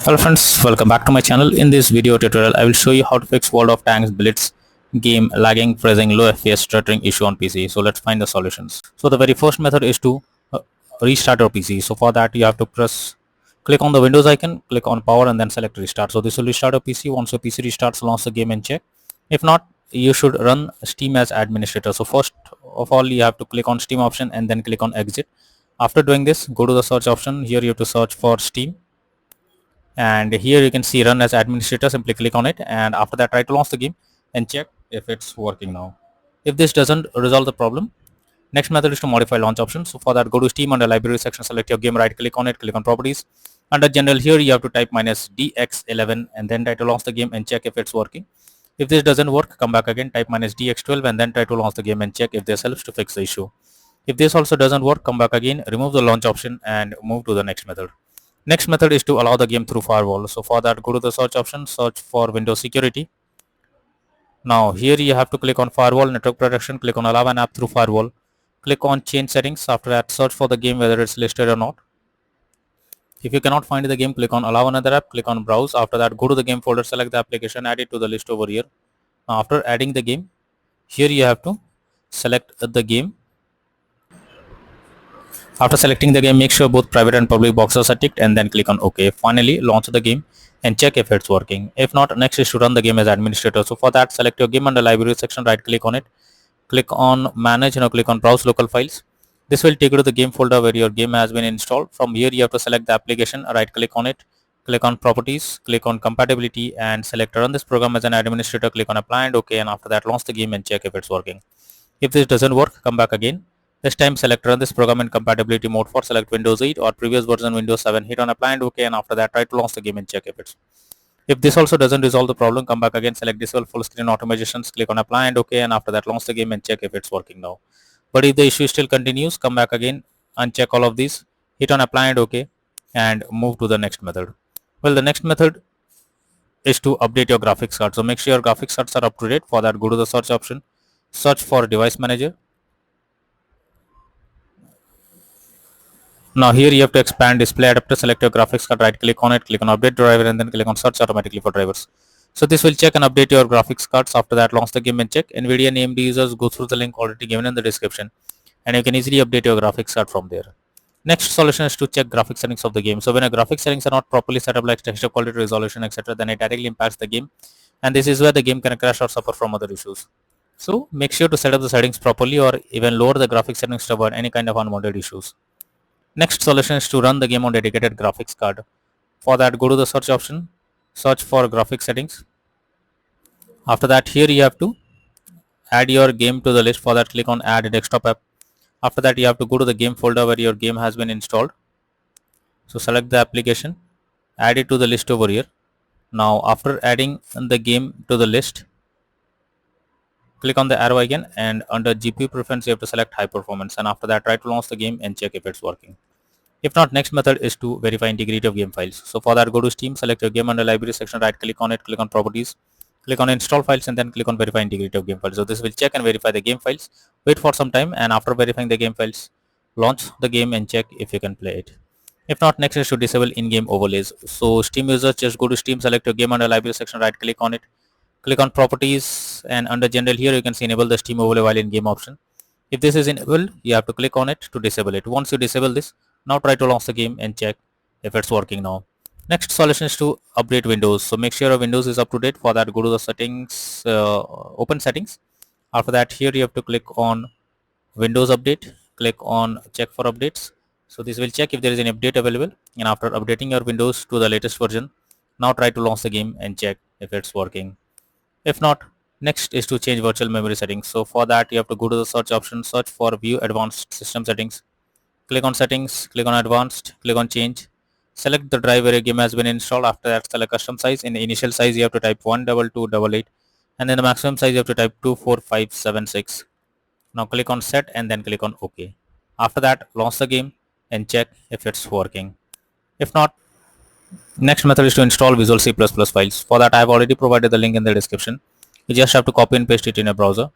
Hello friends, welcome back to my channel. In this video tutorial, I will show you how to fix World of Tanks Blitz game lagging, freezing, low FPS, stuttering issue on PC. So let's find the solutions. So the very first method is to restart your PC. So for that you have to click on the Windows icon, click on power and then select restart. So this will restart your PC. Once your PC restarts, launch the game and check. If not, you should run Steam as administrator. So first of all, you have to click on Steam option and then click on exit. After doing this, go to the search option. Here you have to search for Steam. And here you can see run as administrator. Simply click on it, and after that try to launch the game and check if it's working now. If this doesn't resolve the problem, next method is to modify launch option. So for that, go to Steam, under library section, select your game, right click on it, click on properties. Under general, here you have to type -dx11 and then try to launch the game and check if it's working. If this doesn't work, come back again, type -dx12 and then try to launch the game and check if this helps to fix the issue. If this also doesn't work, come back again, remove the launch option and move to the next method. Next method is to allow the game through firewall. So for that, go to the search option, search for Windows security. Now here you have to click on firewall network protection, click on allow an app through firewall, click on change settings. After that, search for the game whether it's listed or not. If you cannot find the game, click on allow another app, click on browse. After that, go to the game folder, select the application, add it to the list over here. Now after adding the game, here you have to select the game. After selecting the game, make sure both private and public boxes are ticked and then click on OK. Finally, launch the game and check if it's working. If not, next is to run the game as administrator. So for that, select your game under library section, right click on it, click on manage, now click on browse local files. This will take you to the game folder where your game has been installed. From here, you have to select the application, right click on it, click on properties, click on compatibility and select run this program as an administrator, click on apply and OK, and after that launch the game and check if it's working. If this doesn't work, come back again. This time select run this program in compatibility mode for select Windows 8 or previous version Windows 7, hit on apply and OK, and after that try to launch the game and check if it's. If this also doesn't resolve the problem, come back again, select disable full screen automatizations, click on apply and OK, and after that launch the game and check if it's working now. But if the issue still continues, come back again, uncheck all of these, hit on apply and OK, and move to the next method. Well, the next method is to update your graphics card. So make sure your graphics cards are up to date. For that, go to the search option, search for device manager. Now here you have to expand display adapter, select your graphics card, right click on it, click on update driver and then click on search automatically for drivers. So this will check and update your graphics cards. After that, launch the game and check. NVIDIA and AMD users, go through the link already given in the description and you can easily update your graphics card from there. Next solution is to check graphics settings of the game. So when a graphics settings are not properly set up, like texture quality, resolution, etc., then it directly impacts the game, and this is where the game can crash or suffer from other issues. So make sure to set up the settings properly or even lower the graphics settings to avoid any kind of unwanted issues. Next solution is to run the game on dedicated graphics card. For that, go to the search option, search for graphics settings. After that, here you have to add your game to the list. For that, click on add desktop app. After that, you have to go to the game folder where your game has been installed. So select the application, add it to the list over here. Now after adding the game to the list, click on the arrow again and under GPU preference you have to select high performance, and after that try to launch the game and check if it's working. If not, next method is to verify integrity of game files. So for that, go to Steam, select your game under library section, right click on it, click on properties, click on install files and then click on verify integrity of game files. So this will check and verify the game files. Wait for some time and after verifying the game files, launch the game and check if you can play it. If not, next is to disable in-game overlays. So Steam users, just go to Steam, select your game under library section, right click on it, click on properties and under general here you can see enable the Steam overlay while in game option. If this is enabled, you have to click on it to disable it. Once you disable this, now try to launch the game and check if it's working now. Next solution is to update Windows. So make sure your Windows is up to date. For that, go to the settings, open settings. After that, here you have to click on Windows update, click on check for updates. So this will check if there is an update available, and after updating your Windows to the latest version, now try to launch the game and check if it's working. If not, next is to change virtual memory settings. So for that, you have to go to the search option, search for view advanced system settings, click on settings, click on advanced, click on change, select the drive where your game has been installed. After that, select custom size. In the initial size you have to type 12288 and then the maximum size you have to type 24576. Now click on set and then click on OK. After that, launch the game and check if it's working. If not, next method is to install Visual C++ files. For that, I have already provided the link in the description. You just have to copy and paste it in your browser.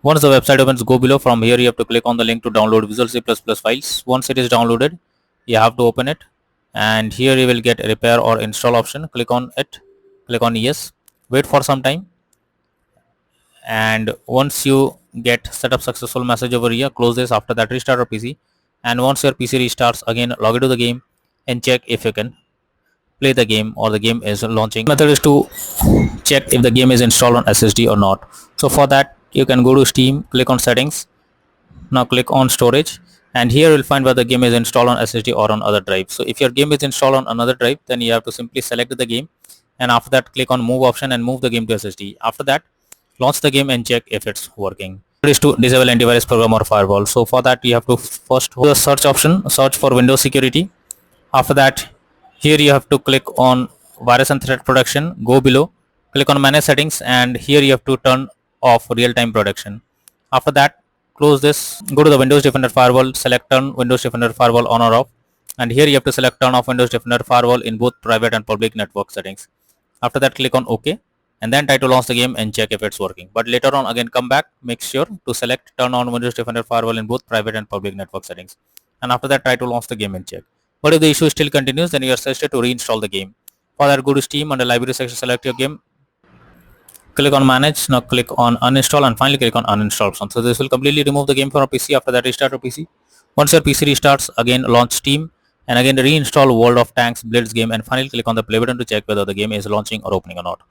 Once the website opens, go below. From here you have to click on the link to download Visual C++ files. Once it is downloaded, you have to open it. and here you will get repair or install option. Click on it, click on yes, wait for some time, and once you get setup successful message over here, close this. After that, restart your PC, and once your PC restarts, again log into the game and check if you can play the game or the game is launching. Method is to check if the game is installed on SSD or not. So for that, you can go to Steam, click on settings. Now click on storage, and here you'll find whether the game is installed on SSD or on other drive. So if your game is installed on another drive, then you have to simply select the game, and after that click on move option and move the game to SSD. After that, launch the game and check if it's working. It is to disable antivirus program or firewall. So for that, you have to first go to the search option, search for Windows security. After that, here you have to click on virus and threat protection. Go below, click on manage settings, and here you have to turn off real-time protection. After that, close this, go to the Windows Defender Firewall, select turn Windows Defender Firewall on or off, and here you have to select turn off Windows Defender Firewall in both private and public network settings. After that, click on OK, and then try to launch the game and check if it's working. But later on, again come back, make sure to select turn on Windows Defender Firewall in both private and public network settings, and after that try to launch the game and check. But if the issue still continues, then you are suggested to reinstall the game. For that, go to Steam, under library section, select your game, click on manage. Now click on uninstall, and finally click on uninstall option. So this will completely remove the game from your PC. After that, restart your PC. Once your PC restarts, again launch Steam, and again reinstall World of Tanks Blitz game, and finally click on the play button to check whether the game is launching or opening or not.